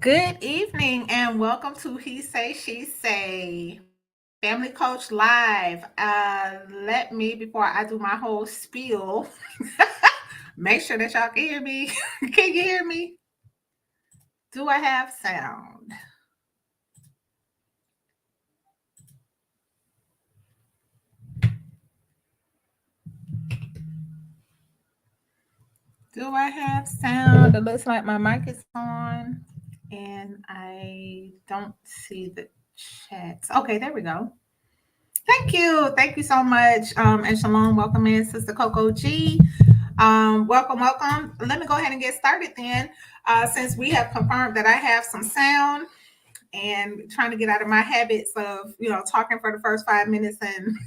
Good evening and welcome to He Say, She Say, Family Coach Live. Let me, before I do my whole spiel, make sure that y'all can hear me. Can you hear me? Do I have sound? Do I have sound? It looks like my mic is on and I don't see the chats. Okay, there we go. Thank you. Thank you so much. And Shalom, welcome in, Sister Coco G. Welcome, welcome. Let me go ahead and get started then. Since we have confirmed that I have some sound and trying to get out of my habits of, talking for the first 5 minutes and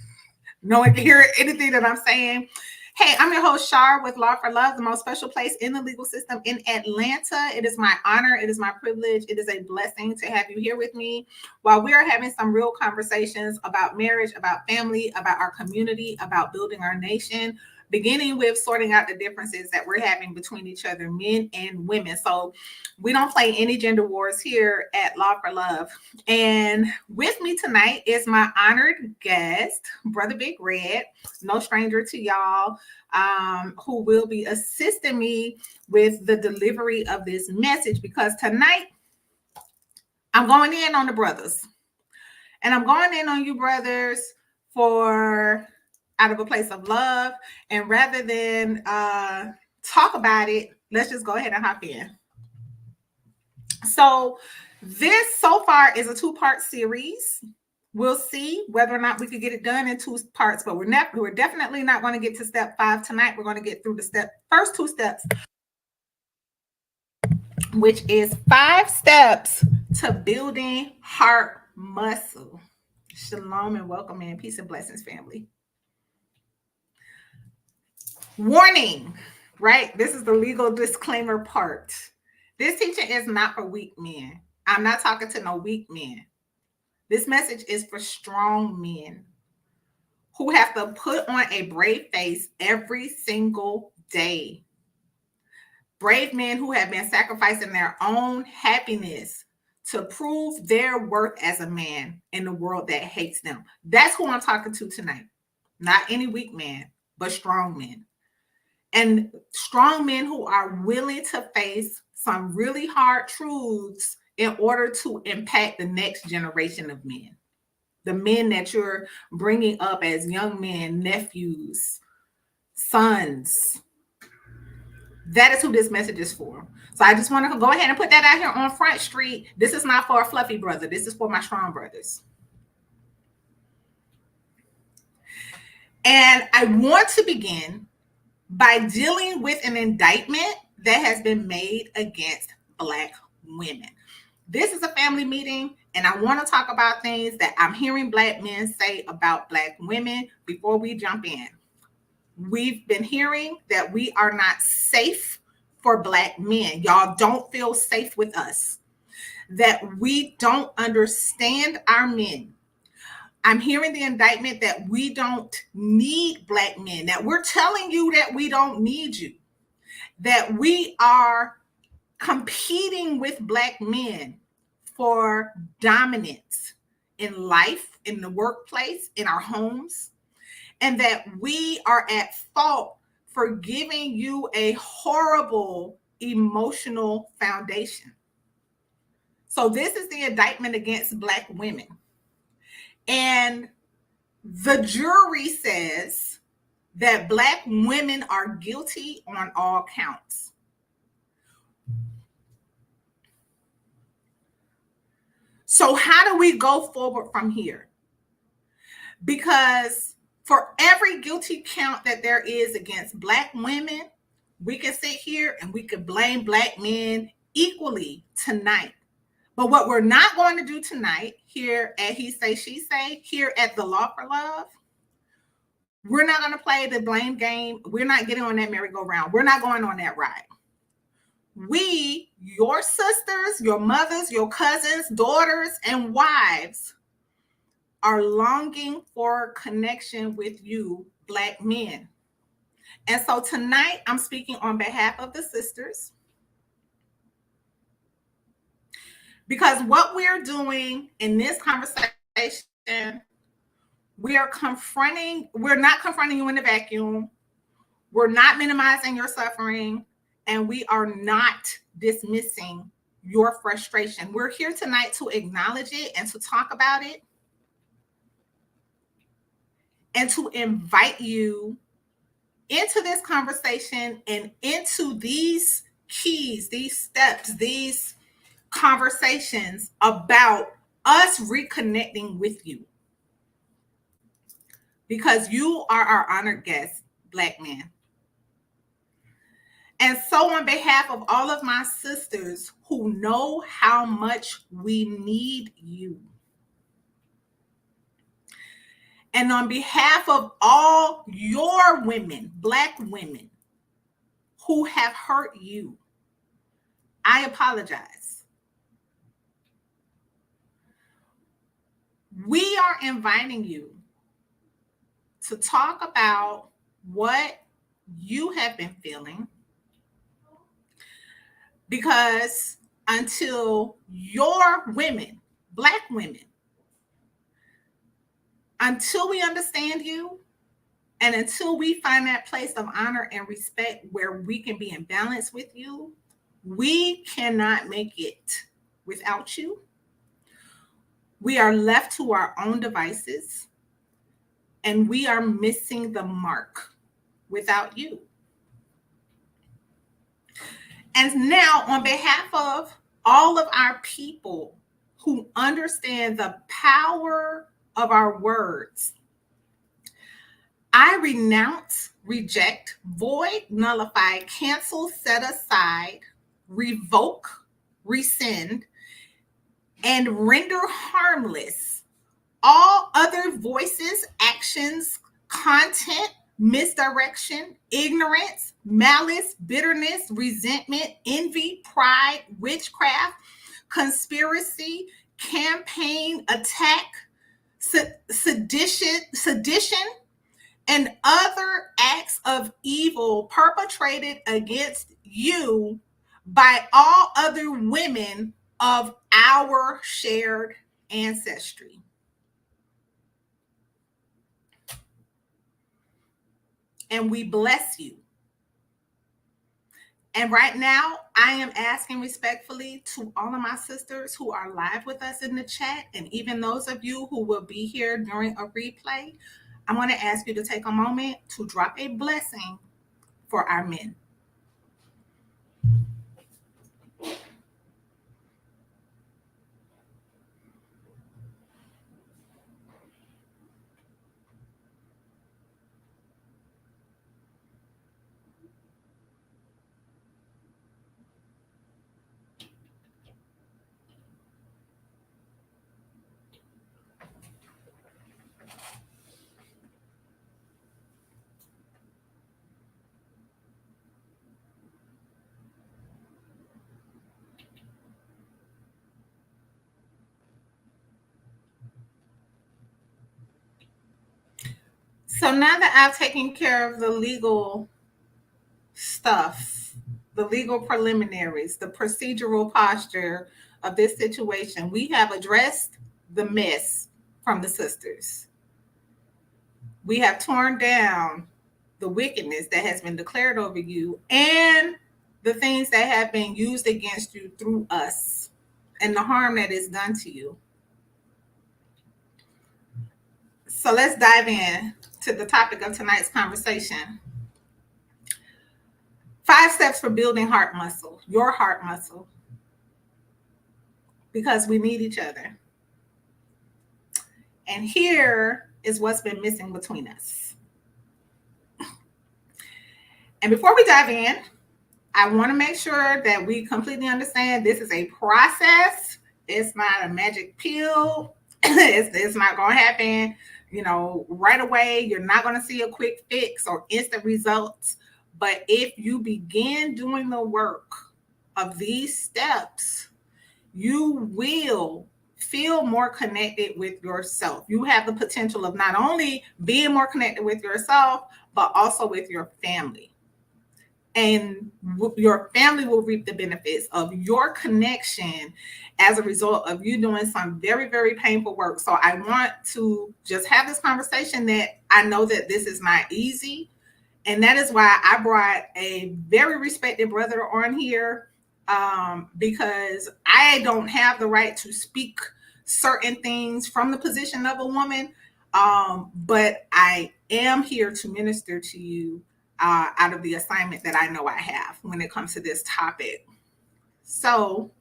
no one can hear anything that I'm saying. Hey, I'm your host, Shar, with Law for Love, the most special place in the legal system in Atlanta. It is my honor. It is my privilege. It is a blessing to have you here with me while we are having some real conversations about marriage, about family, about our community, about building our nation, beginning with sorting out the differences that we're having between each other, men and women. So we don't play any gender wars here at Law for Love. And with me tonight is my honored guest, Brother Big Red, no stranger to y'all, who will be assisting me with the delivery of this message, because tonight I'm going in on the brothers. And I'm going in on you brothers for out of a place of love. And rather than talk about it, let's just go ahead and hop in. So this so far is a 2-part series. We'll see whether or not we could get it done in 2 parts, but we're definitely not going to get to step 5 tonight. We're going to get through the first 2 steps, which is 5 steps to building heart muscle. Shalom and welcome in. Peace and blessings, family. Warning, right? This is the legal disclaimer part. This teaching is not for weak men. I'm not talking to no weak men. This message is for strong men who have to put on a brave face every single day. Brave men who have been sacrificing their own happiness to prove their worth as a man in a world that hates them. That's who I'm talking to tonight. Not any weak man, but strong men. And strong men who are willing to face some really hard truths in order to impact the next generation of men. The men that you're bringing up as young men, nephews, sons. That is who this message is for. So I just want to go ahead and put that out here on Front Street. This is not for a fluffy brother. This is for my strong brothers. And I want to begin by dealing with an indictment that has been made against Black women. This is a family meeting, and I want to talk about things that I'm hearing Black men say about Black women before we jump in. We've been hearing that we are not safe for Black men. Y'all don't feel safe with us, that we don't understand our men. I'm hearing the indictment that we don't need Black men, that we're telling you that we don't need you, that we are competing with Black men for dominance in life, in the workplace, in our homes, and that we are at fault for giving you a horrible emotional foundation. So this is the indictment against Black women. And the jury says that Black women are guilty on all counts. So how do we go forward from here? Because for every guilty count that there is against Black women, we can sit here and we can blame Black men equally tonight. But what we're not going to do tonight here at He Say, She Say, here at the Law for Love, we're not going to play the blame game. We're not getting on that merry-go-round. We're not going on that ride. We, your sisters, your mothers, your cousins, daughters, and wives are longing for connection with you, Black men. And so tonight I'm speaking on behalf of the sisters. Because what we're doing in this conversation, we're not confronting you in a vacuum. We're not minimizing your suffering, and we are not dismissing your frustration. We're here tonight to acknowledge it and to talk about it and to invite you into this conversation and into these keys, these steps, these conversations about us reconnecting with you. Because you are our honored guest, Black man. And so, on behalf of all of my sisters who know how much we need you, and on behalf of all your women, Black women, who have hurt you, I apologize. We are inviting you to talk about what you have been feeling, because until your women, Black women, until we understand you and until we find that place of honor and respect where we can be in balance with you, we cannot make it without you. We are left to our own devices, and we are missing the mark without you. And now, on behalf of all of our people who understand the power of our words, I renounce, reject, void, nullify, cancel, set aside, revoke, rescind, and render harmless all other voices, actions, content, misdirection, ignorance, malice, bitterness, resentment, envy, pride, witchcraft, conspiracy, campaign, attack, sedition, and other acts of evil perpetrated against you by all other women of our shared ancestry. And we bless you. And right now, I am asking respectfully to all of my sisters who are live with us in the chat, and even those of you who will be here during a replay, I want to ask you to take a moment to drop a blessing for our men. So now that I've taken care of the legal stuff, the legal preliminaries, the procedural posture of this situation, we have addressed the mess from the sisters. We have torn down the wickedness that has been declared over you and the things that have been used against you through us and the harm that is done to you. So let's dive in to the topic of tonight's conversation. 5 steps for building heart muscle, your heart muscle, because we need each other. And here is what's been missing between us. And before we dive in, I want to make sure that we completely understand this is a process. It's not a magic pill. It's not going to happen, right away. You're not going to see a quick fix or instant results. But if you begin doing the work of these steps, you will feel more connected with yourself. You have the potential of not only being more connected with yourself, but also with your family. and your family will reap the benefits of your connection as a result of you doing some very, very painful work. So I want to just have this conversation that I know that this is not easy. And that is why I brought a very respected brother on here, because I don't have the right to speak certain things from the position of a woman. But I am here to minister to you out of the assignment that I know I have when it comes to this topic. So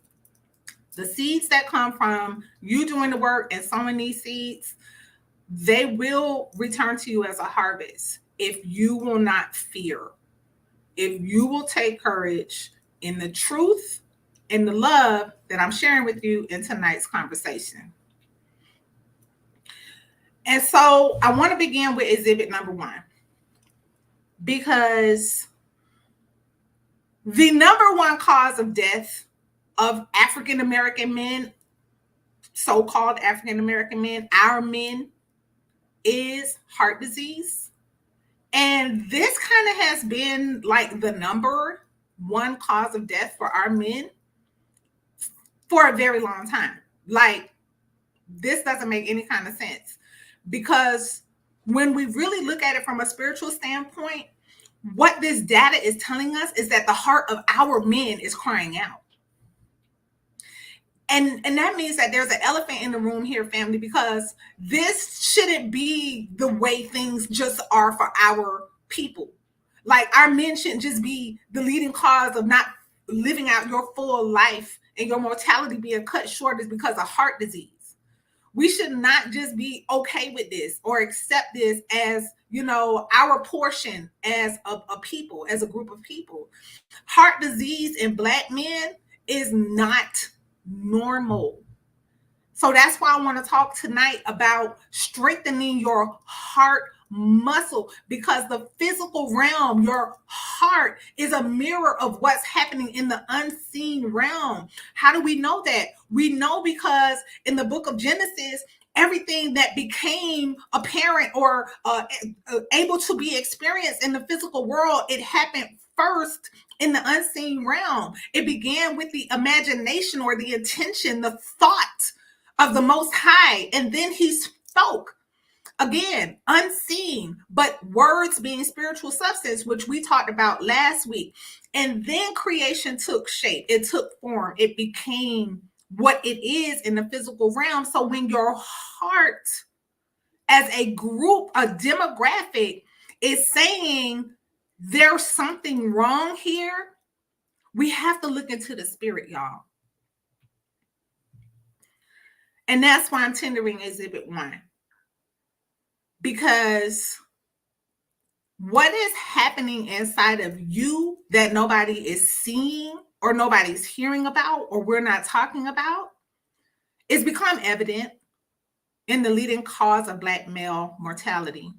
the seeds that come from you doing the work and sowing these seeds, they will return to you as a harvest if you will not fear, if you will take courage in the truth and the love that I'm sharing with you in tonight's conversation. And so I want to begin with exhibit number 1, because the number 1 cause of death of African American men, so-called African American men, our men, is heart disease. And this kind of has been like the number 1 cause of death for our men for a very long time. Like, this doesn't make any kind of sense, because when we really look at it from a spiritual standpoint, what this data is telling us is that the heart of our men is crying out. And that means that there's an elephant in the room here, family, because this shouldn't be the way things just are for our people. Like, our men shouldn't just be the leading cause of not living out your full life and your mortality being cut short is because of heart disease. We should not just be okay with this or accept this as, our portion as a people, as a group of people. Heart disease in Black men is not normal. So that's why I want to talk tonight about strengthening your heart muscle, because the physical realm, your heart, is a mirror of what's happening in the unseen realm. How do we know that? We know because in the book of Genesis, everything that became apparent or able to be experienced in the physical world, it happened first in the unseen realm. It began with the imagination or the intention, the thought of the Most High, and then he spoke. Again, unseen, but words being spiritual substance, which we talked about last week. And then creation took shape. It took form. It became what it is in the physical realm. So when your heart, as a group, a demographic, is saying there's something wrong here, we have to look into the spirit, y'all. And that's why I'm tendering exhibit 1. Because what is happening inside of you that nobody is seeing or nobody's hearing about or we're not talking about is become evident in the leading cause of Black male mortality.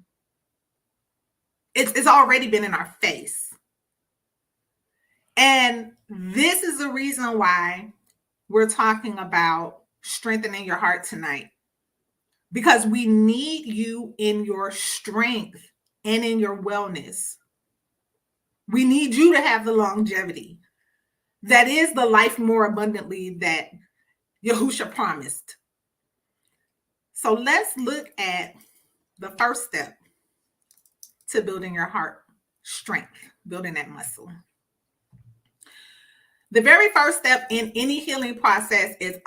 It's already been in our face. And this is the reason why we're talking about strengthening your heart tonight. Because we need you in your strength and in your wellness. We need you to have the longevity that is the life more abundantly that Yahusha promised. So let's look at the first step to building your heart strength, building that muscle. The very first step in any healing process is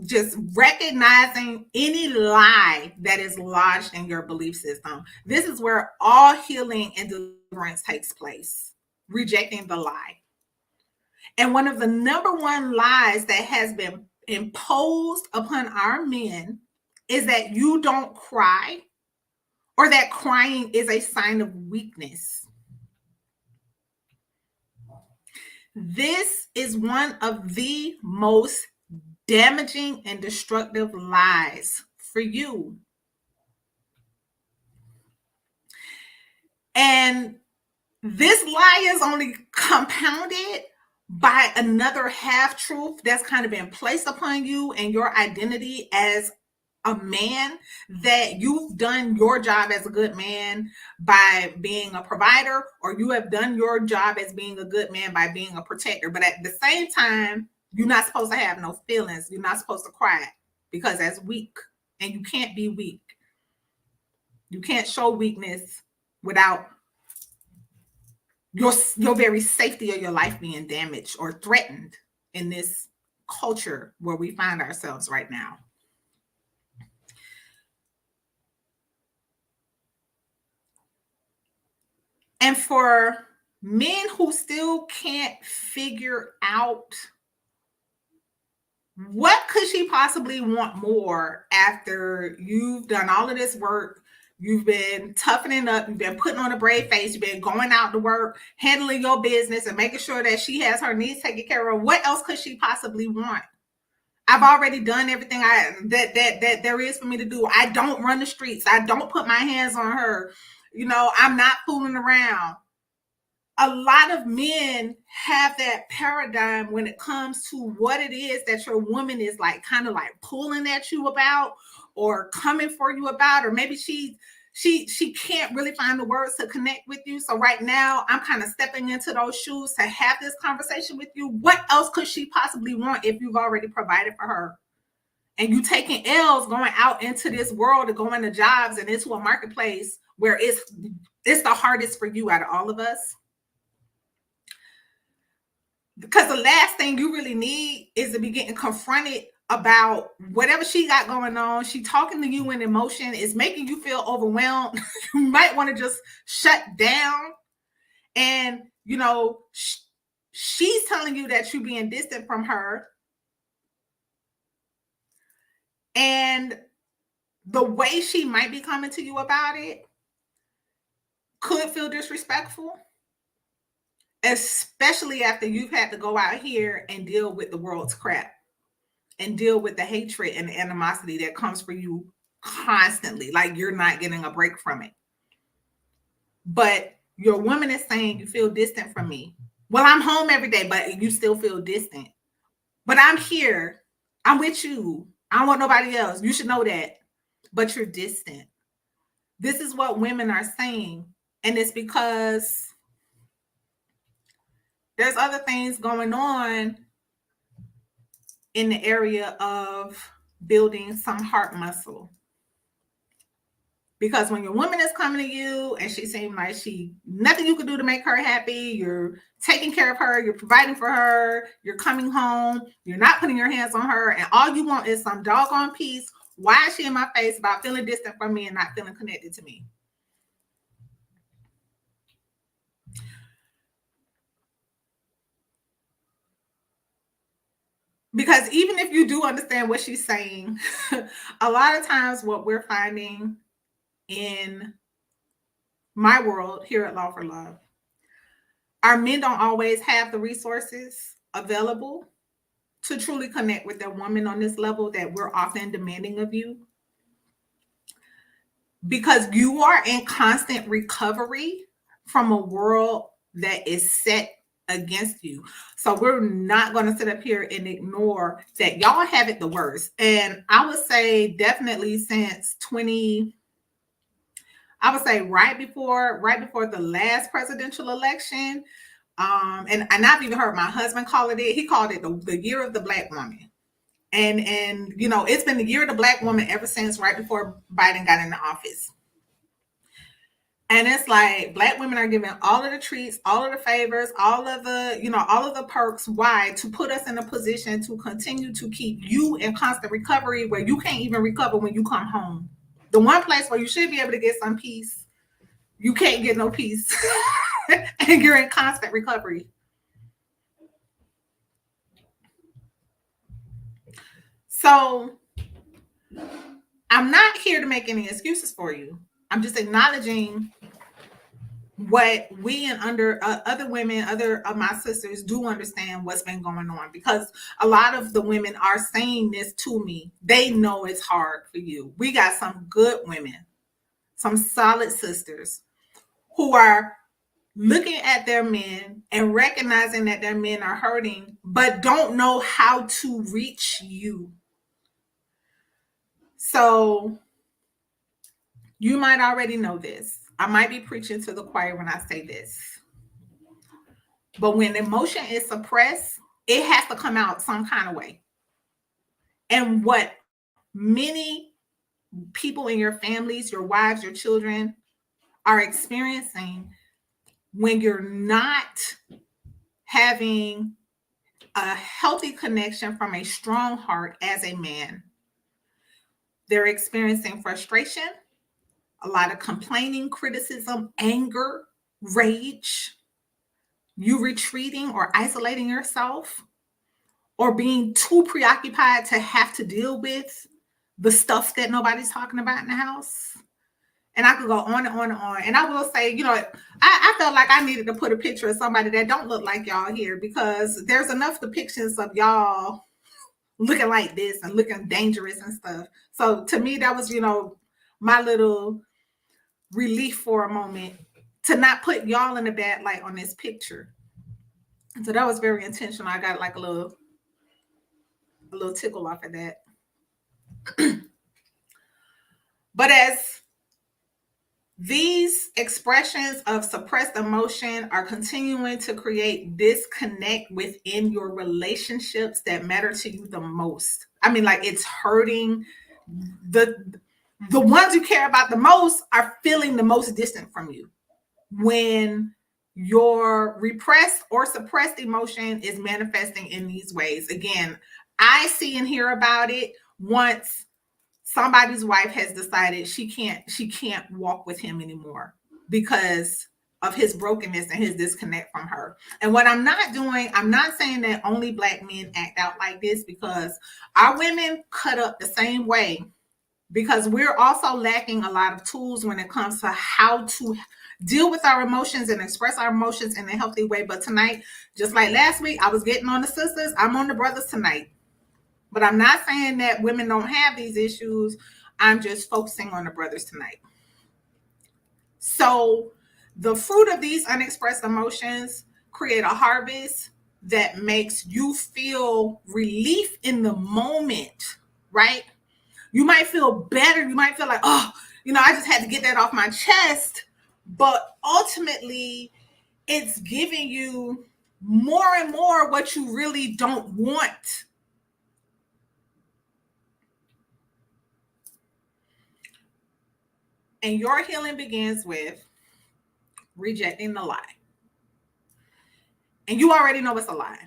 just recognizing any lie that is lodged in your belief system. This is where all healing and deliverance takes place, rejecting the lie. And one of the number 1 lies that has been imposed upon our men is that you don't cry, or that crying is a sign of weakness. This is one of the most damaging and destructive lies for you. And this lie is only compounded by another half truth that's kind of been placed upon you and your identity as a man that you've done your job as a good man by being a provider, or you have done your job as being a good man by being a protector. But at the same time, you're not supposed to have no feelings. You're not supposed to cry because that's weak, and you can't be weak. You can't show weakness without your very safety of your life being damaged or threatened in this culture where we find ourselves right now. And for men who still can't figure out what could she possibly want more after you've done all of this work, you've been toughening up, you've been putting on a brave face, you've been going out to work, handling your business and making sure that she has her needs taken care of. What else could she possibly want? I've already done everything that there is for me to do. I don't run the streets. I don't put my hands on her. You know, I'm not fooling around. A lot of men have that paradigm when it comes to what it is that your woman is like kind of like pulling at you about or coming for you about, or maybe she can't really find the words to connect with you. So right now I'm kind of stepping into those shoes to have this conversation with you. What else could she possibly want if you've already provided for her? And you taking L's going out into this world to go into jobs and into a marketplace where it's the hardest for you out of all of us. Because the last thing you really need is to be getting confronted about whatever she got going on. She talking to you in emotion, is making you feel overwhelmed. You might want to just shut down. And, you know, she's telling you that you're being distant from her. And the way she might be coming to you about it could feel disrespectful, especially after you've had to go out here and deal with the world's crap and deal with the hatred and the animosity that comes for you constantly. Like you're not getting a break from it. But your woman is saying you feel distant from me. Well, I'm home every day, but you still feel distant. But I'm here. I'm with you. I don't want nobody else. You should know that. But you're distant. This is what women are saying. And it's because there's other things going on in the area of building some heart muscle. Because when your woman is coming to you and she seems like nothing you can do to make her happy, you're taking care of her, you're providing for her, you're coming home, you're not putting your hands on her, and all you want is some doggone peace. Why is she in my face about feeling distant from me and not feeling connected to me? Because even if you do understand what she's saying, a lot of times what we're finding in my world here at Law for Love, our men don't always have the resources available to truly connect with their woman on this level that we're often demanding of you. Because you are in constant recovery from a world that is set against you. So we're not going to sit up here and ignore that y'all have it the worst. And I would say definitely since right before the last presidential election. And I've even heard my husband call it. He called it the year of the Black woman. And you know, it's been the year of the Black woman ever since right before Biden got into office. And it's like Black women are given all of the treats, all of the favors, all of the perks. Why? To put us in a position to continue to keep you in constant recovery where you can't even recover when you come home. The one place where you should be able to get some peace, you can't get no peace. And you're in constant recovery. So I'm not here to make any excuses for you. I'm just acknowledging what we and other women, other of my sisters do understand what's been going on, because a lot of the women are saying this to me. They know it's hard for you. We got some good women, some solid sisters who are looking at their men and recognizing that their men are hurting, but don't know how to reach you. So you might already know this. I might be preaching to the choir when I say this. But when emotion is suppressed, it has to come out some kind of way. And what many people in your families, your wives, your children are experiencing when you're not having a healthy connection from a strong heart as a man, they're experiencing frustration, a lot of complaining, criticism, anger, rage, you retreating or isolating yourself, or being too preoccupied to have to deal with the stuff that nobody's talking about in the house. And I could go on and on and on. And I will say, I felt like I needed to put a picture of somebody that don't look like y'all here, because there's enough depictions of y'all looking like this and looking dangerous and stuff. So to me, that was, my little relief for a moment to not put y'all in a bad light on this picture. So that was very intentional. I got like a little tickle off of that. But as these expressions of suppressed emotion are continuing to create disconnect within your relationships that matter to you the most. I mean, like, it's hurting. The ones you care about the most are feeling the most distant from you when your repressed or suppressed emotion is manifesting in these ways. Again, I see and hear about it once somebody's wife has decided she can't walk with him anymore because of his brokenness and his disconnect from her. And what I'm not doing, I'm not saying that only Black men act out like this, because our women cut up the same way, because we're also lacking a lot of tools when it comes to how to deal with our emotions and express our emotions in a healthy way. But tonight, just like last week, I was getting on the sisters, I'm on the brothers tonight. But I'm not saying that women don't have these issues. I'm just focusing on the brothers tonight. So the fruit of these unexpressed emotions create a harvest that makes you feel relief in the moment, right? You might feel better. You might feel like, oh, I just had to get that off my chest. But ultimately, it's giving you more and more what you really don't want. And your healing begins with rejecting the lie. And you already know it's a lie.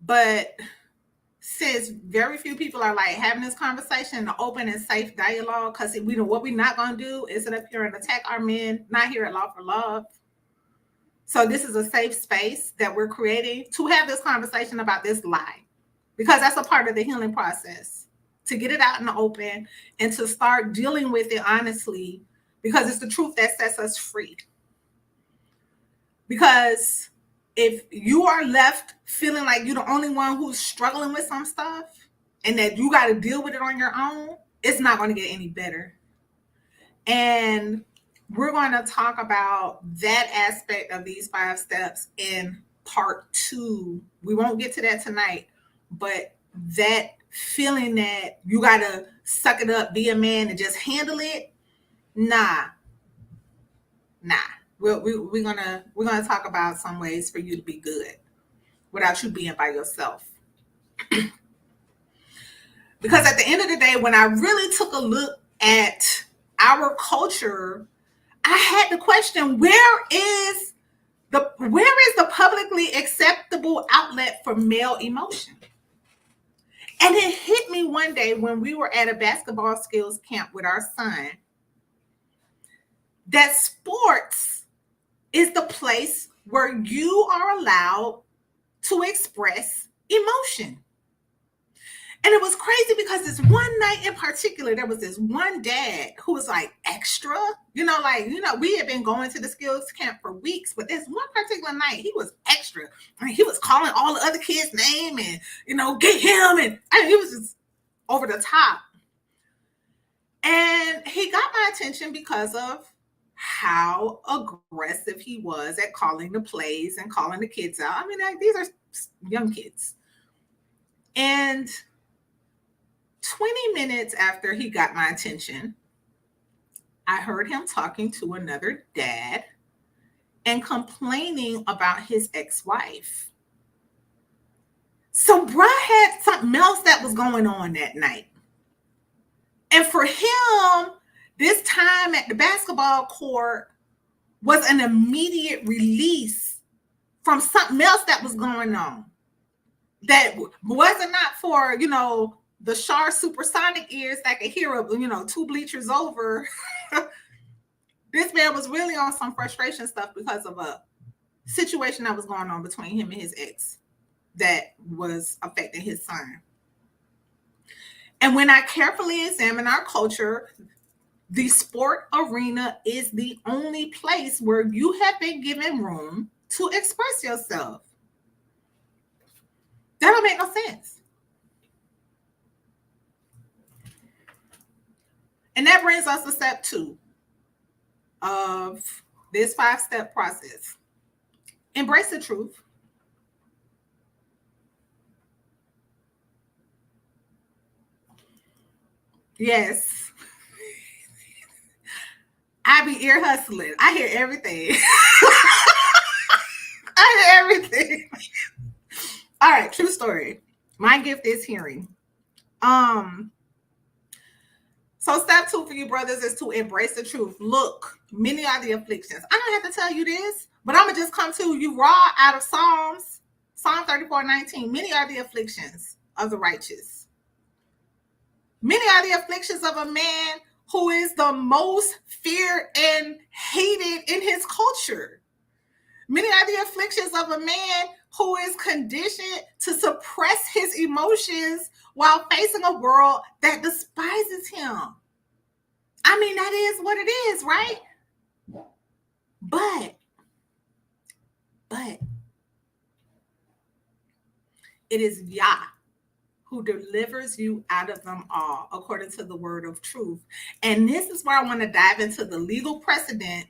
But since very few people are like having this conversation in an open and safe dialogue, because we know what we're not going to do is sit up here and attack our men, not here at Law for Love. So this is a safe space that we're creating to have this conversation about this lie, because that's a part of the healing process, to get it out in the open and to start dealing with it honestly, because it's the truth that sets us free. Because if you are left feeling like you're the only one who's struggling with some stuff and that you got to deal with it on your own, it's not going to get any better. And we're going to talk about that aspect of these 5 steps in part 2. We won't get to that tonight, but that feeling that you got to suck it up, be a man, and just handle it, nah. We're gonna talk about some ways for you to be good without you being by yourself. Because at the end of the day, when I really took a look at our culture, I had to question, where is the publicly acceptable outlet for male emotion? And it hit me one day when we were at a basketball skills camp with our son, that sports is the place where you are allowed to express emotion. And it was crazy because this one night in particular, there was this one dad who was like extra, we had been going to the skills camp for weeks, but this one particular night, he was extra. I mean, he was calling all the other kids' name and, get him. And he was just over the top. And he got my attention because of how aggressive he was at calling the plays and calling the kids out. I mean, these are young kids. And 20 minutes after he got my attention, I heard him talking to another dad and complaining about his ex-wife. So bruh had something else that was going on that night. And for him, this time at the basketball court was an immediate release from something else that was going on. That wasn't not for, the Shar supersonic ears that could hear, 2 bleachers over. This man was really on some frustration stuff because of a situation that was going on between him and his ex that was affecting his son. And when I carefully examine our culture, the sport arena is the only place where you have been given room to express yourself. That don't make no sense. And that brings us to step 2 of this 5-step process. Embrace the truth. Yes. I be ear hustling. I hear everything. I hear everything. All right, true story. My gift is hearing. So step 2 for you brothers is to embrace the truth. Look, many are the afflictions. I don't have to tell you this, but I'm going to just come to you raw out of Psalm 34:19. Many are the afflictions of the righteous. Many are the afflictions of a man who is the most feared and hated in his culture. Many are the afflictions of a man who is conditioned to suppress his emotions while facing a world that despises him. I mean, that is what it is, right? But it is Yah who delivers you out of them all, according to the word of truth. And this is where I want to dive into the legal precedent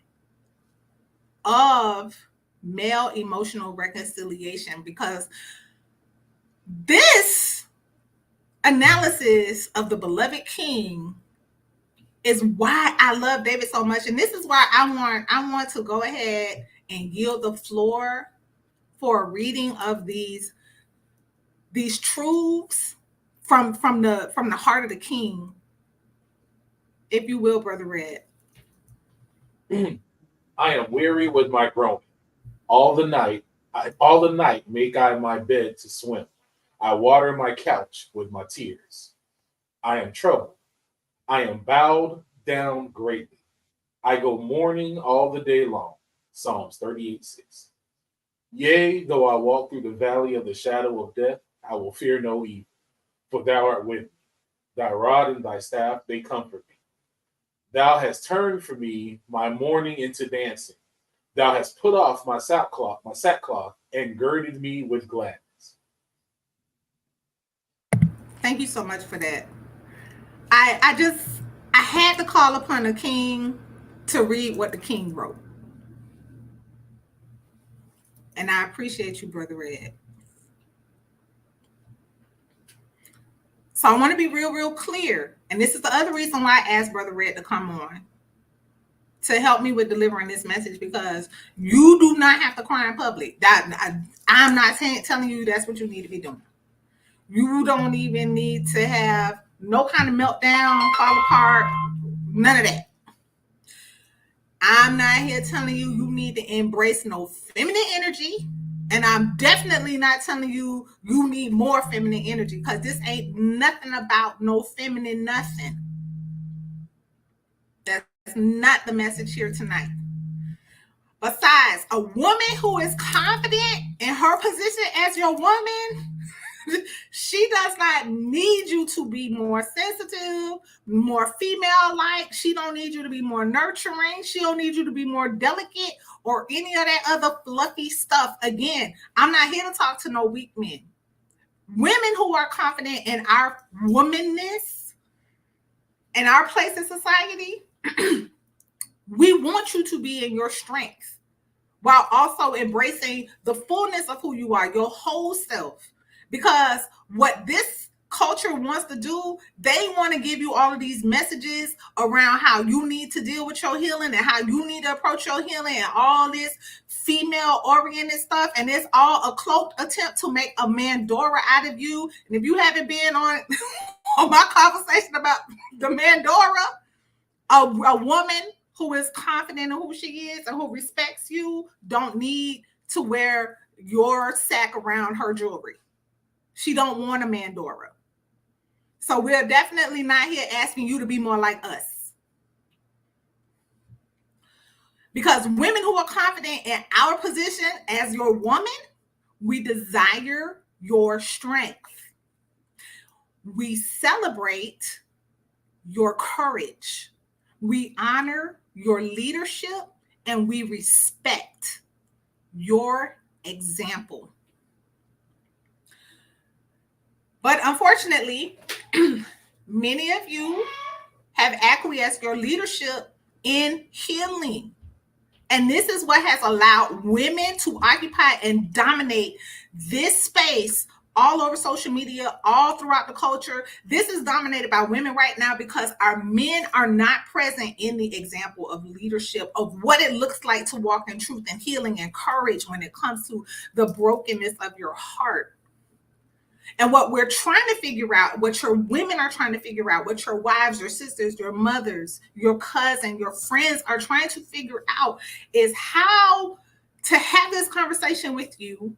of male emotional reconciliation, because this analysis of the beloved king is why I love David so much. And this is why I want to go ahead and yield the floor for a reading of these truths from the heart of the king, if you will, Brother Red. I am weary with my groaning. All the night make I my bed to swim. I water my couch with my tears. I am troubled. I am bowed down greatly. I go mourning all the day long. Psalms 38:6. Yea, though I walk through the valley of the shadow of death, I will fear no evil, for thou art with me. Thy rod and thy staff, they comfort me. Thou hast turned for me my mourning into dancing. Thou hast put off my sackcloth, and girded me with gladness. Thank you so much for that. I had to call upon the king to read what the king wrote. And I appreciate you, Brother Red. So I want to be real clear. And this is the other reason why I asked Brother Red to come on to help me with delivering this message, because you do not have to cry in public. I'm not telling you that's what you need to be doing. You don't even need to have no kind of meltdown, fall apart, none of that. I'm not here telling you need to embrace no feminine energy. And I'm definitely not telling you need more feminine energy, because this ain't nothing about no feminine nothing. That's not the message here tonight. Besides, a woman who is confident in her position as your woman, she does not need you to be more sensitive, more female-like. She don't need you to be more nurturing. She don't need you to be more delicate or any of that other fluffy stuff. Again, I'm not here to talk to no weak men. Women who are confident in our womanness and our place in society, we want you to be in your strength while also embracing the fullness of who you are, your whole self. Because what this culture wants to do, they want to give you all of these messages around how you need to deal with your healing and how you need to approach your healing and all this female oriented stuff. And it's all a cloaked attempt to make a Mandora out of you. And if you haven't been on, on my conversation about the Mandora, a woman who is confident in who she is and who respects you don't need to wear your sack around her jewelry. She don't want a Mandora. So we're definitely not here asking you to be more like us. Because women who are confident in our position as your woman, we desire your strength. We celebrate your courage. We honor your leadership and we respect your example. But unfortunately, many of you have acquiesced your leadership in healing. And this is what has allowed women to occupy and dominate this space all over social media, all throughout the culture. This is dominated by women right now because our men are not present in the example of leadership, of what it looks like to walk in truth and healing and courage when it comes to the brokenness of your heart. And what we're trying to figure out, what your women are trying to figure out, what your wives, your sisters, your mothers, your cousin, your friends are trying to figure out is how to have this conversation with you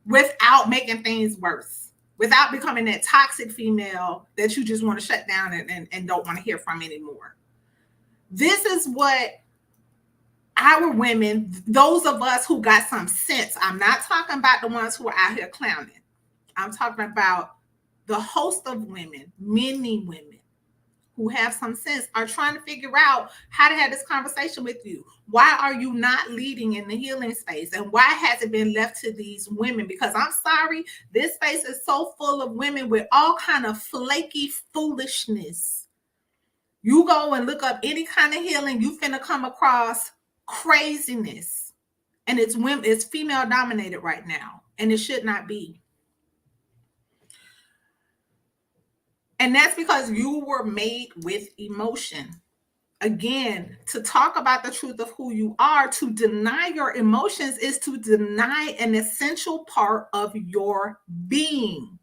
without making things worse, without becoming that toxic female that you just want to shut down and don't want to hear from anymore. This is what our women, those of us who got some sense, I'm not talking about the ones who are out here clowning. I'm talking about the host of women, many women who have some sense are trying to figure out how to have this conversation with you. Why are you not leading in the healing space? And why has it been left to these women? Because I'm sorry, this space is so full of women with all kind of flaky foolishness. You go and look up any kind of healing, you finna come across craziness. And it's women, it's female dominated right now. And it should not be. And that's because you were made with emotion. Again, to talk about the truth of who you are, to deny your emotions is to deny an essential part of your being.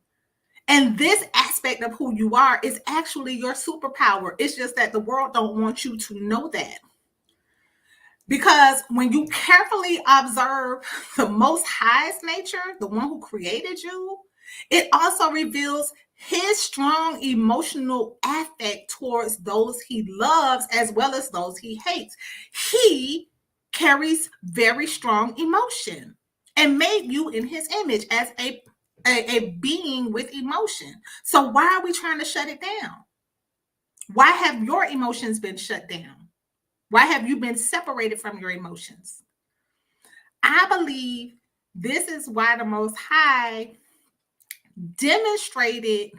And this aspect of who you are is actually your superpower. It's just that the world don't want you to know that. Because when you carefully observe the Most High's nature, the one who created you, it also reveals his strong emotional affect towards those he loves as well as those he hates. He carries very strong emotion and made you in his image as a being with emotion. So why are we trying to shut it down? Why have your emotions been shut down? Why have you been separated from your emotions? I believe this is why the Most High demonstrated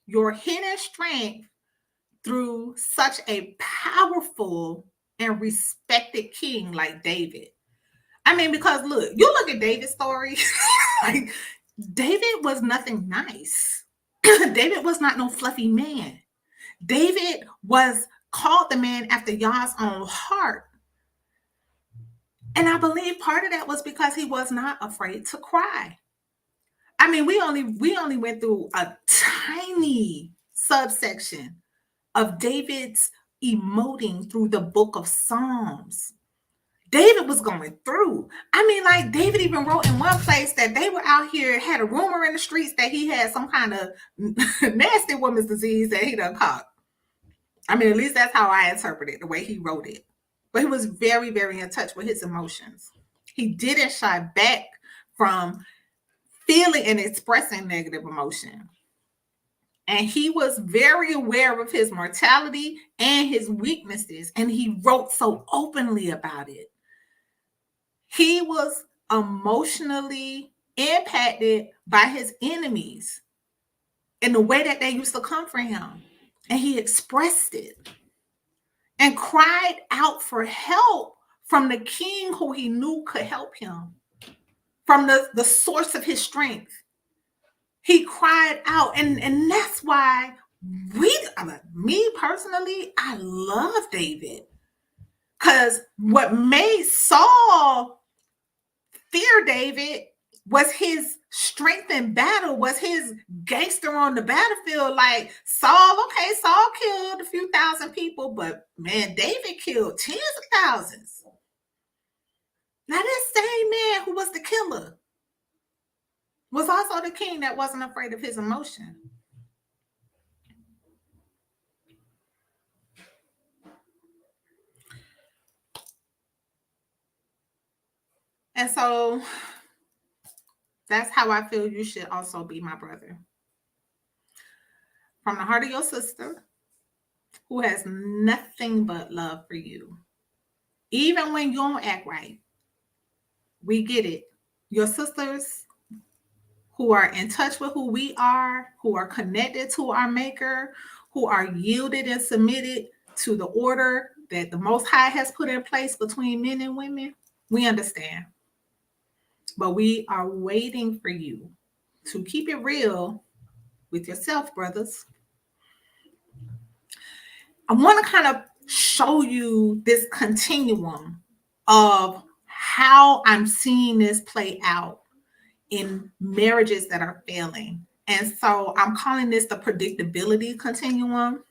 your hidden strength through such a powerful and respected king like David. I mean, because look, you look at David's story, like David was nothing nice. David was not no fluffy man. David was called the man after Yah's own heart. And I believe part of that was because he was not afraid to cry. I mean, we only went through a tiny subsection of David's emoting through the book of Psalms. David was going through. I mean, like David even wrote in one place that they were out here, had a rumor in the streets that he had some kind of nasty woman's disease that he done caught. I mean, at least that's how I interpret it, the way he wrote it. But he was very, very in touch with his emotions. He didn't shy back from feeling and expressing negative emotion. And he was very aware of his mortality and his weaknesses, and he wrote so openly about it. He was emotionally impacted by his enemies in the way that they used to come for him. And he expressed it and cried out for help from the king who he knew could help him, from the source of his strength. He cried out, and that's why me personally, I love David, because what made Saul fear David was his strength in battle, was his gangster on the battlefield. Like Saul, okay, Saul killed a few thousand people, but man, David killed tens of thousands. Now, this same man who was the killer was also the king that wasn't afraid of his emotion. And so that's how I feel you should also be, my brother. From the heart of your sister, who has nothing but love for you. Even when you don't act right, we get it. Your sisters who are in touch with who we are, who are connected to our maker, who are yielded and submitted to the order that the Most High has put in place between men and women, we understand. But we are waiting for you to keep it real with yourself, brothers. I want to kind of show you this continuum of how I'm seeing this play out in marriages that are failing. And so I'm calling this the predictability continuum.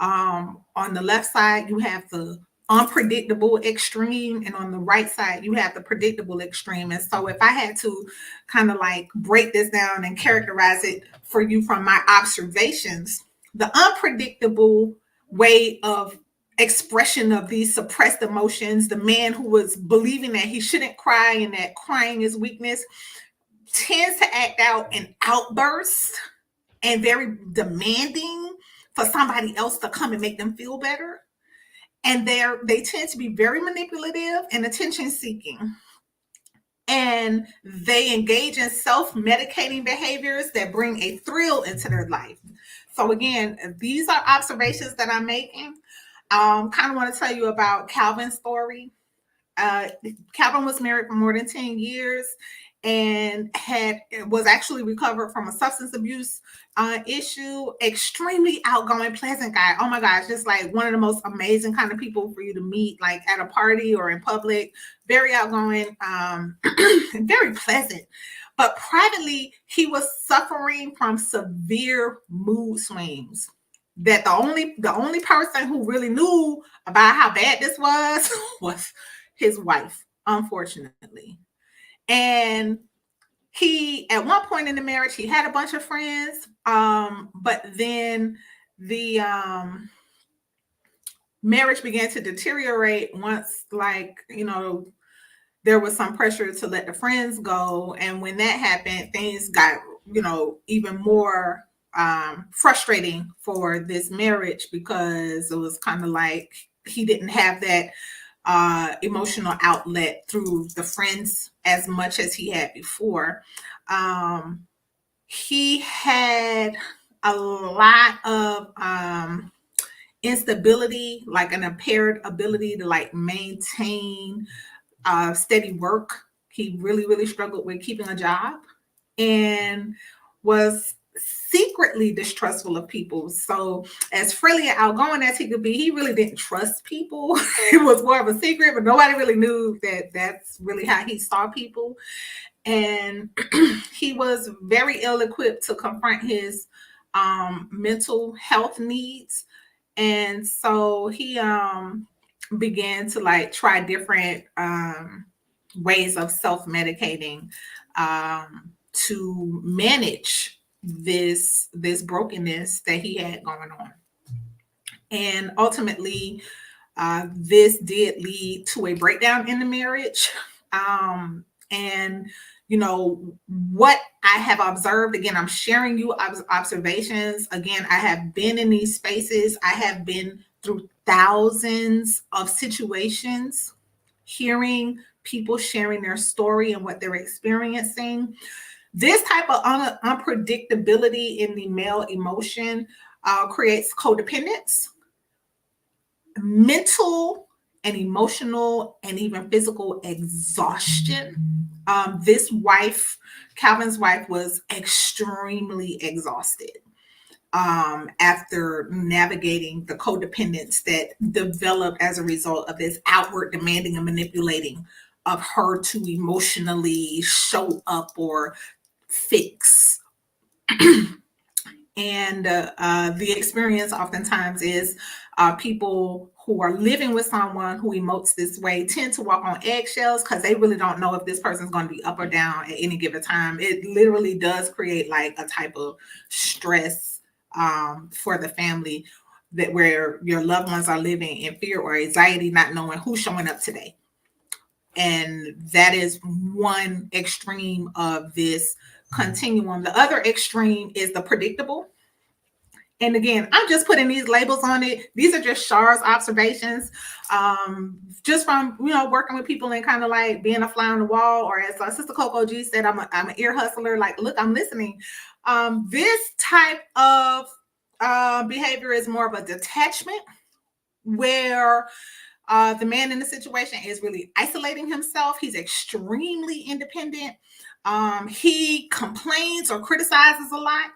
On the left side, you have the unpredictable extreme, and on the right side, you have the predictable extreme. And so if I had to kind of like break this down and characterize it for you from my observations, the unpredictable way of expression of these suppressed emotions, the man who was believing that he shouldn't cry and that crying is weakness, tends to act out in outbursts and very demanding for somebody else to come and make them feel better. And they tend to be very manipulative and attention seeking. And they engage in self-medicating behaviors that bring a thrill into their life. So again, these are observations that I'm making. Kind of want to tell you about Calvin's story. Calvin was married for more than 10 years and was actually recovered from a substance abuse issue. Extremely outgoing, pleasant guy. Oh my gosh, just like one of the most amazing kind of people for you to meet, like at a party or in public. Very outgoing, very pleasant. But privately, he was suffering from severe mood swings. That the only person who really knew about how bad this was his wife, unfortunately. And he, at one point in the marriage, he had a bunch of friends, but then the marriage began to deteriorate once, like, there was some pressure to let the friends go. And when that happened, things got, even more frustrating for this marriage, because it was kind of like he didn't have that emotional outlet through the friends as much as he had before. He had a lot of instability, like an impaired ability to like maintain steady work. He really, really struggled with keeping a job and was secretly distrustful of people. So as freely and outgoing as he could be, he really didn't trust people. It was more of a secret, but nobody really knew that that's really how he saw people. And he was very ill-equipped to confront his mental health needs. And so he began to like try different ways of self-medicating to manage this brokenness that he had going on. And ultimately, this did lead to a breakdown in the marriage. And what I have observed, again, I'm sharing you observations. Again, I have been in these spaces. I have been through thousands of situations, hearing people sharing their story and what they're experiencing. This type of unpredictability in the male emotion creates codependence, mental and emotional and even physical exhaustion. This wife, Calvin's wife, was extremely exhausted after navigating the codependence that developed as a result of this outward demanding and manipulating of her to emotionally show up or fix. And the experience oftentimes is people who are living with someone who emotes this way tend to walk on eggshells because they really don't know if this person's going to be up or down at any given time. It literally does create like a type of stress for the family, that where your loved ones are living in fear or anxiety, not knowing who's showing up today. And that is one extreme of this continuum. The other extreme is the predictable. And again, I'm just putting these labels on it. These are just Char's observations, just from working with people and kind of like being a fly on the wall. Or as Sister Coco G said, I'm an ear hustler. Like, look, I'm listening. This type of behavior is more of a detachment, where the man in the situation is really isolating himself. He's extremely independent. He complains or criticizes a lot,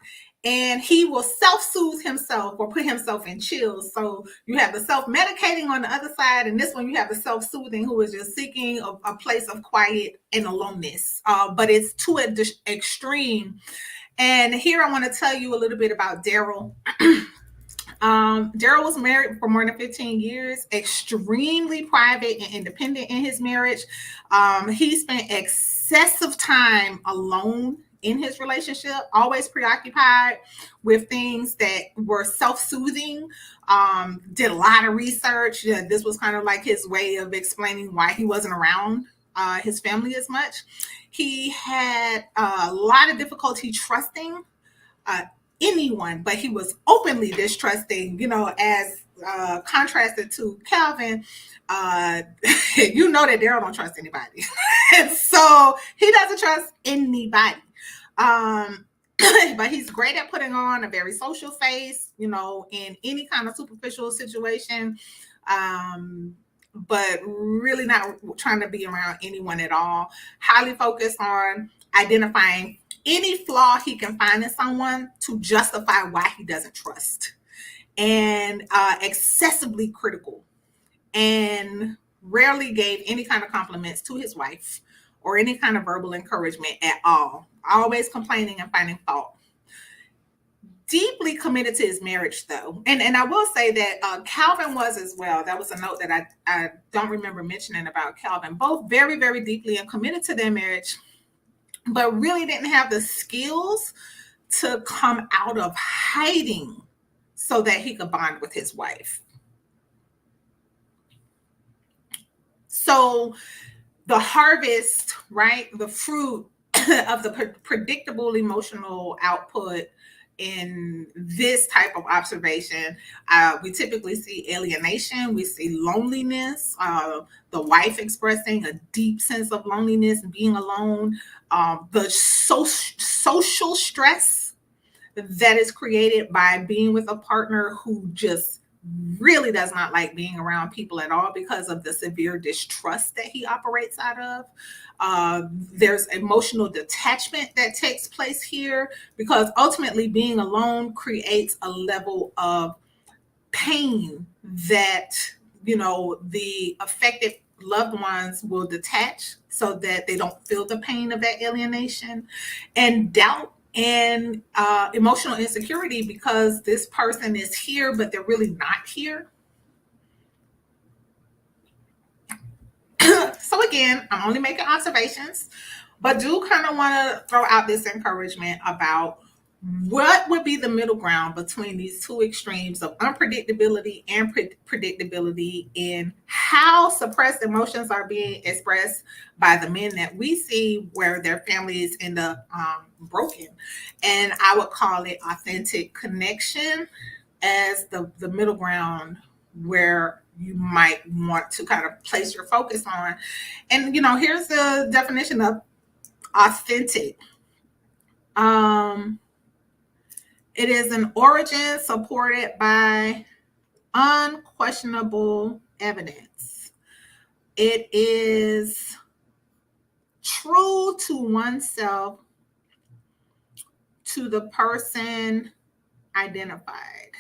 and he will self-soothe himself or put himself in chills. So you have the self-medicating on the other side, and this one you have the self-soothing, who is just seeking a place of quiet and aloneness. But it's to an extreme. And here I want to tell you a little bit about Daryl. Daryl was married for more than 15 years, extremely private and independent in his marriage. He spent excessive time alone in his relationship, always preoccupied with things that were self-soothing. Did a lot of research. This was kind of like his way of explaining why he wasn't around his family as much. He had a lot of difficulty trusting anyone, but he was openly distrusting, as contrasted to Calvin. That Daryl don't trust anybody. And so he doesn't trust anybody. But he's great at putting on a very social face, in any kind of superficial situation. But really not trying to be around anyone at all. Highly focused on identifying any flaw he can find in someone to justify why he doesn't trust, and excessively critical, and rarely gave any kind of compliments to his wife or any kind of verbal encouragement at all. Always complaining and finding fault. Deeply committed to his marriage, though. And I will say that Calvin was as well. That was a note that I don't remember mentioning about Calvin. Both very, very deeply and committed to their marriage, but really didn't have the skills to come out of hiding so that he could bond with his wife. So the harvest, right, the fruit of the predictable emotional output in this type of observation, we typically see alienation, we see loneliness, the wife expressing a deep sense of loneliness and being alone, the social stress that is created by being with a partner who just really does not like being around people at all because of the severe distrust that he operates out of. There's emotional detachment that takes place here, because ultimately being alone creates a level of pain that, the affected loved ones will detach so that they don't feel the pain of that alienation, and doubt and emotional insecurity because this person is here, but they're really not here. So again, I'm only making observations, but do kind of want to throw out this encouragement about what would be the middle ground between these two extremes of unpredictability and predictability in how suppressed emotions are being expressed by the men that we see, where their families end up broken. And I would call it authentic connection as the middle ground where you might want to kind of place your focus on. And, here's the definition of authentic. It is an origin supported by unquestionable evidence. It is true to oneself, to the person identified.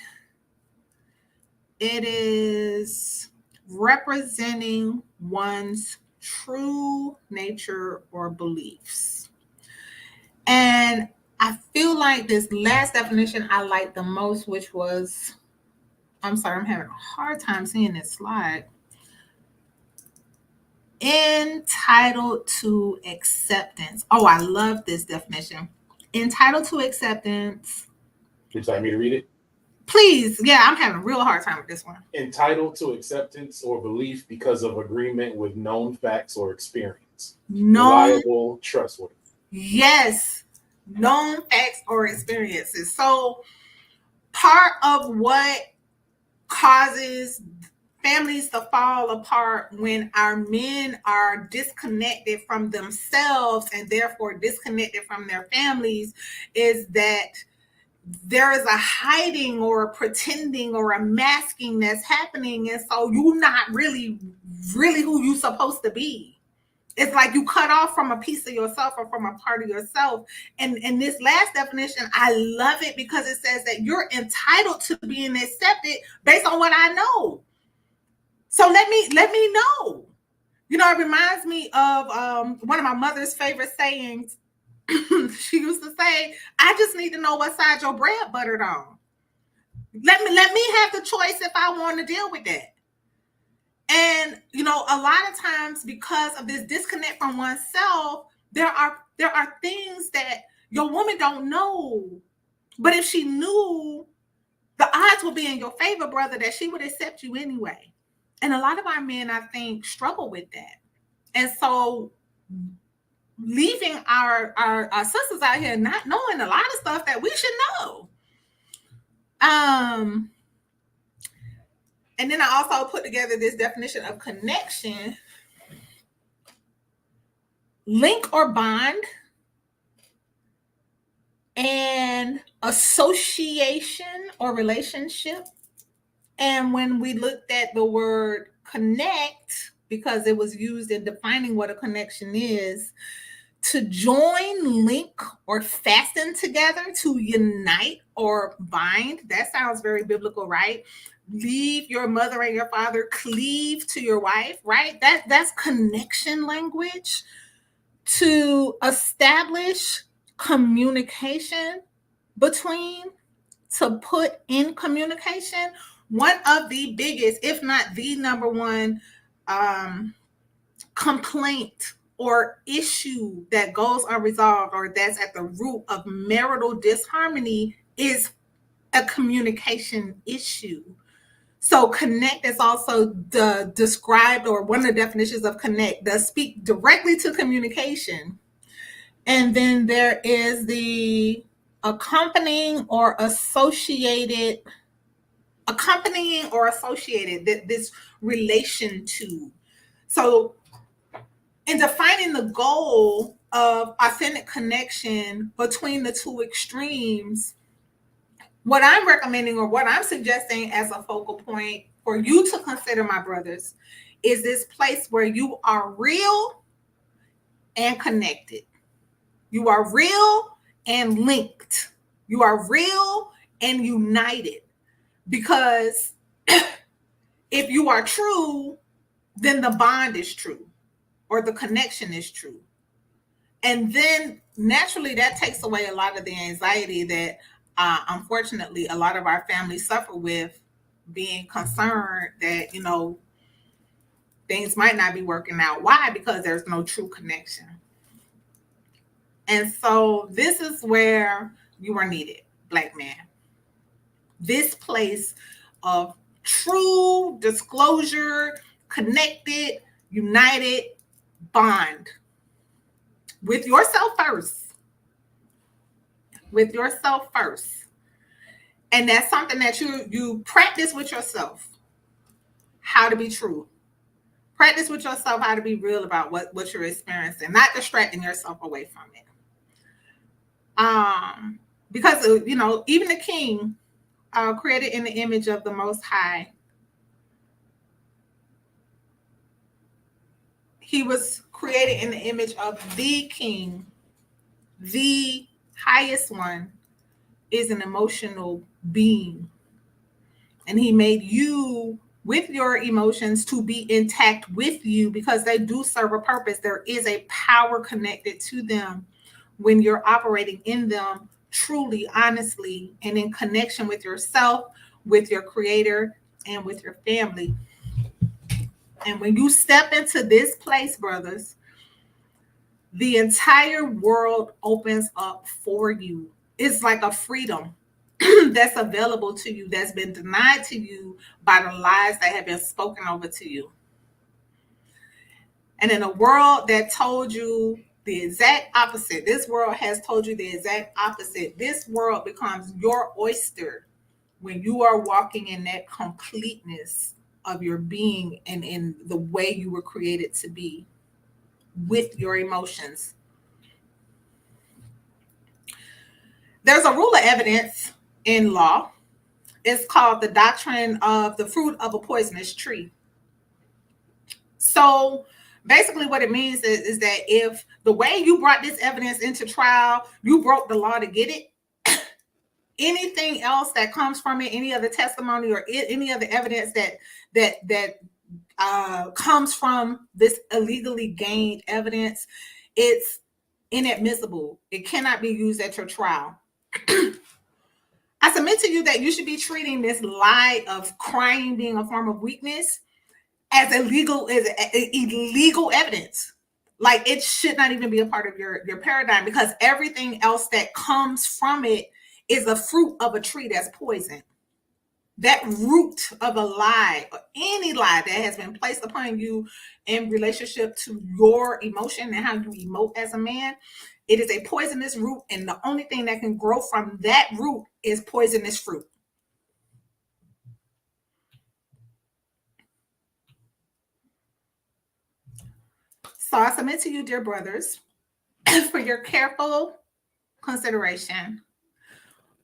It is representing one's true nature or beliefs. And I feel like this last definition I liked the most, which was, I'm sorry, I'm having a hard time seeing this slide. Entitled to acceptance. Oh, I love this definition. Entitled to acceptance. Would you like me to read it? Please. Yeah, I'm having a real hard time with this one. Entitled to acceptance or belief because of agreement with known facts or experience. Reliable, trustworthy. Yes, known facts or experiences. So part of what causes families to fall apart when our men are disconnected from themselves and therefore disconnected from their families is that there is a hiding or a pretending or a masking that's happening. And so you're not really who you're supposed to be. It's like you cut off from a piece of yourself or from a part of yourself. And in this last definition, I love it because it says that you're entitled to being accepted based on what I know. So let me know. You know, it reminds me of one of my mother's favorite sayings. She used to say, I just need to know what side your bread buttered on. Let me have the choice if I want to deal with that. And, you know, a lot of times because of this disconnect from oneself, there are things that your woman don't know. But if she knew, the odds would be in your favor, brother, that she would accept you anyway. And a lot of our men, I think, struggle with that. And so leaving our sisters out here not knowing a lot of stuff that we should know. And then I also put together this definition of connection. Link or bond, and association or relationship. And when we looked at the word connect, because it was used in defining what a connection is, to join, link, or fasten together, to unite or bind. That sounds very biblical, right? Leave your mother and your father, cleave to your wife, right? That's connection language. To establish communication between, to put in communication. One of the biggest, if not the number one, complaint or issue that goes unresolved or that's at the root of marital disharmony is a communication issue. So connect is also described, or one of the definitions of connect does speak directly to communication. And then there is the accompanying or associated, this relation to. So in defining the goal of authentic connection between the two extremes, what I'm recommending or what I'm suggesting as a focal point for you to consider, my brothers, is this place where you are real and connected. You are real and linked. You are real and united. Because if you are true, then the bond is true or the connection is true. And then naturally that takes away a lot of the anxiety that unfortunately a lot of our families suffer with, being concerned that, you know, things might not be working out. Why? Because there's no true connection. And so this is where you are needed, Black man. This place of true disclosure, connected, united, bond with yourself first. With yourself first. And that's something that you practice with yourself. How to be true. Practice with yourself how to be real about what you're experiencing, not distracting yourself away from it. Because, you know, even the king, created in the image of the Most High, He was created in the image of the king. The highest one is an emotional being. And he made you with your emotions to be intact with you because they do serve a purpose. There is a power connected to them when you're operating in them truly, honestly, and in connection with yourself, with your creator, and with your family. And when you step into this place, brothers, the entire world opens up for you. It's like a freedom that's available to you, that's been denied to you by the lies that have been spoken over to you. And in a world that told you the exact opposite, this world has told you the exact opposite. This world becomes your oyster when you are walking in that completeness of your being and in the way you were created to be with your emotions. There's a rule of evidence in law. It's called the doctrine of the fruit of a poisonous tree. So basically what it means is that if the way you brought this evidence into trial, you broke the law to get it, anything else that comes from it, any other testimony or any other evidence that comes from this illegally gained evidence, it's inadmissible. It cannot be used at your trial. I submit to you that you should be treating this lie of crying being a form of weakness as illegal evidence. Like it should not even be a part of your paradigm because everything else that comes from it is a fruit of a tree that's poison. That root of a lie or any lie that has been placed upon you in relationship to your emotion and how you emote as a man, it is a poisonous root, and the only thing that can grow from that root is poisonous fruit. So I submit to you, dear brothers, for your careful consideration,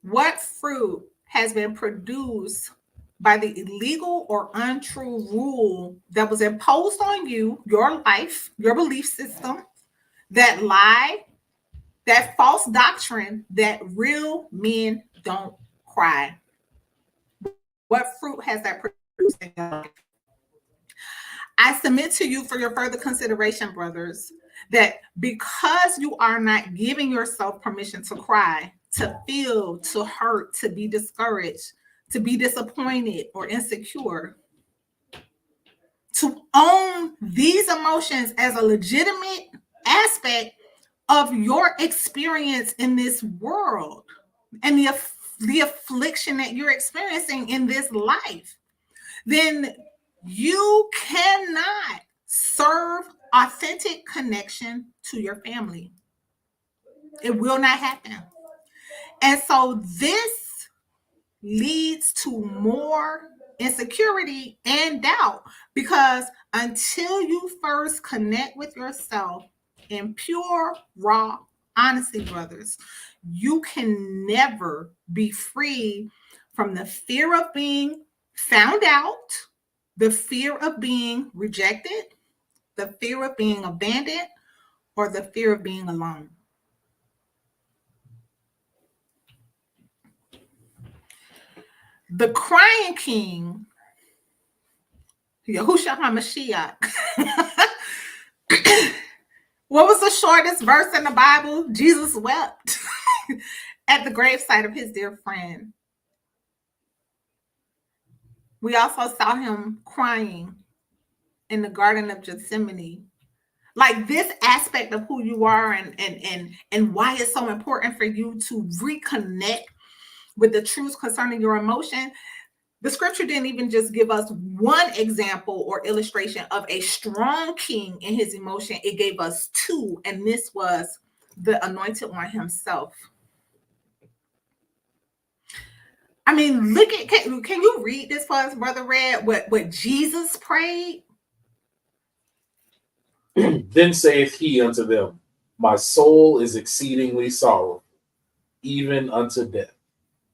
what fruit has been produced by the illegal or untrue rule that was imposed on you, your life, your belief system, that lie, that false doctrine that real men don't cry? What fruit has that produced in your life? I submit to you for your further consideration, brothers, that because you are not giving yourself permission to cry, to feel, to hurt, to be discouraged, to be disappointed or insecure, to own these emotions as a legitimate aspect of your experience in this world and the affliction that you're experiencing in this life, then you cannot serve authentic connection to your family. It will not happen. And so this leads to more insecurity and doubt because until you first connect with yourself in pure, raw honesty, brothers, you can never be free from the fear of being found out, the fear of being rejected, the fear of being abandoned, or the fear of being alone. The crying king, Yahushua HaMashiach, what was the shortest verse in the Bible? Jesus wept at the gravesite of his dear friend. We also saw him crying in the Garden of Gethsemane. Like this aspect of who you are and why it's so important for you to reconnect with the truths concerning your emotion. The scripture didn't even just give us one example or illustration of a strong king in his emotion. It gave us two, and this was the anointed one himself. I mean, look at, can you read this for us, Brother Red, what Jesus prayed? Then saith he unto them, my soul is exceedingly sorrowful, even unto death.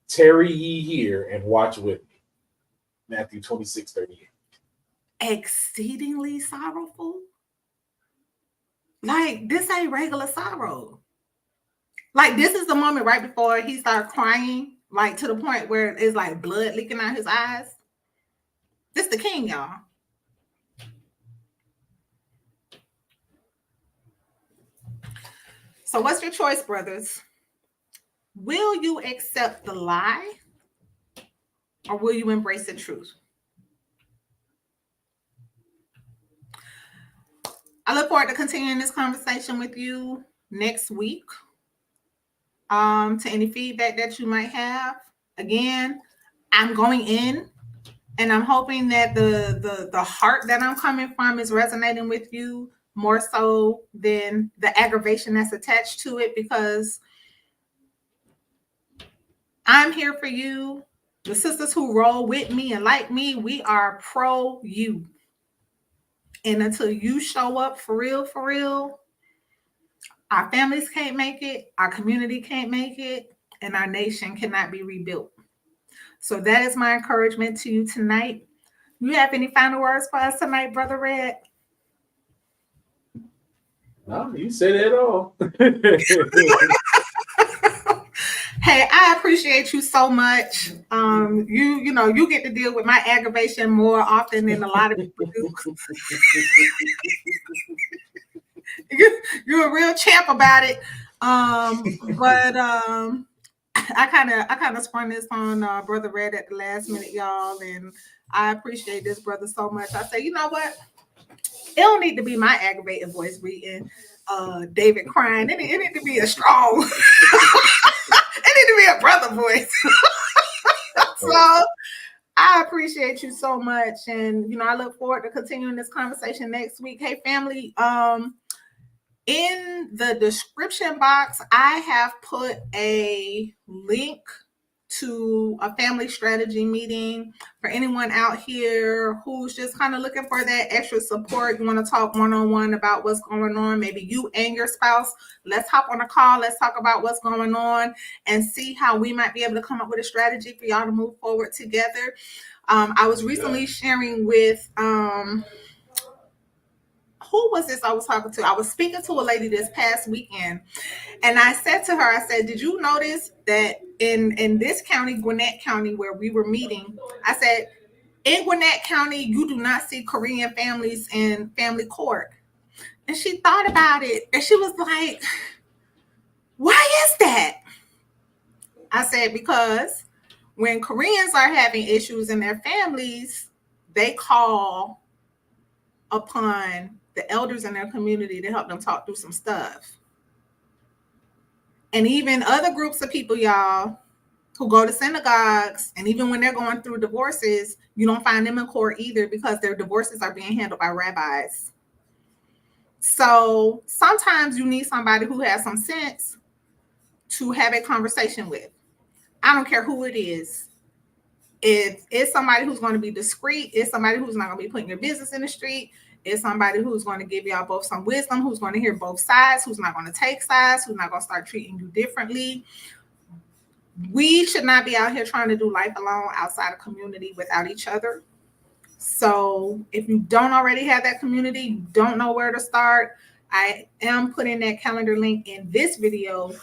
Tarry ye here and watch with me. Matthew 26:38. Exceedingly sorrowful? Like, this ain't regular sorrow. Like, this is the moment right before he started crying, like to the point where it's like blood leaking out his eyes. This the king, y'all. So what's your choice, brothers? Will you accept the lie or will you embrace the truth? I look forward to continuing this conversation with you next week. To any feedback that you might have. Again, I'm going in and I'm hoping that the heart that I'm coming from is resonating with you more so than the aggravation that's attached to it, because I'm here for you. The sisters who roll with me and like me, we are pro you. And until you show up for real, our families can't make it, our community can't make it, and our nation cannot be rebuilt. So that is my encouragement to you tonight. You have any final words for us tonight, Brother Red? No, you said it all. Hey, I appreciate you so much. You get to deal with my aggravation more often than a lot of people do. You're a real champ about it. But I kind of sprung this on Brother Red at the last minute, y'all, and I appreciate this brother so much. I say, you know what? It don't need to be my aggravated voice reading David crying. It need to be a strong. It need to be a brother voice. So I appreciate you so much, and I look forward to continuing this conversation next week. Hey, family. In the description box, I have put a link to a family strategy meeting for anyone out here who's just kind of looking for that extra support. You want to talk one-on-one about what's going on, maybe you and your spouse. Let's hop on a call. Let's talk about what's going on and see how we might be able to come up with a strategy for y'all to move forward together. I was recently sharing with who was this I was talking to? I was speaking to a lady this past weekend, and I said to her, I said, did you notice that in this county, Gwinnett County, where we were meeting, I said, in Gwinnett County, you do not see Korean families in family court. And she thought about it, and she was like, why is that? I said, because when Koreans are having issues in their families, they call upon the elders in their community to help them talk through some stuff. And even other groups of people, y'all, who go to synagogues, and even when they're going through divorces, you don't find them in court either, because their divorces are being handled by rabbis. So sometimes you need somebody who has some sense to have a conversation with. I don't care who it is. If it's somebody who's going to be discreet, it's somebody who's not going to be putting your business in the street, it's somebody who's going to give y'all both some wisdom, who's going to hear both sides, who's not going to take sides, who's not going to start treating you differently. We should not be out here trying to do life alone outside of community without each other. So if you don't already have that community, you don't know where to start, I am putting that calendar link in this video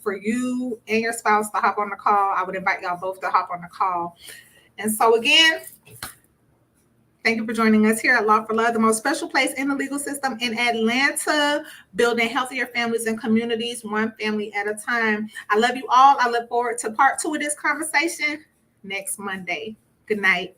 for you and your spouse to hop on the call. I would invite y'all both to hop on the call. And so again, thank you for joining us here at Law for Love, the most special place in the legal system in Atlanta, building healthier families and communities, one family at a time. I love you all. I look forward to part 2 of this conversation next Monday. Good night.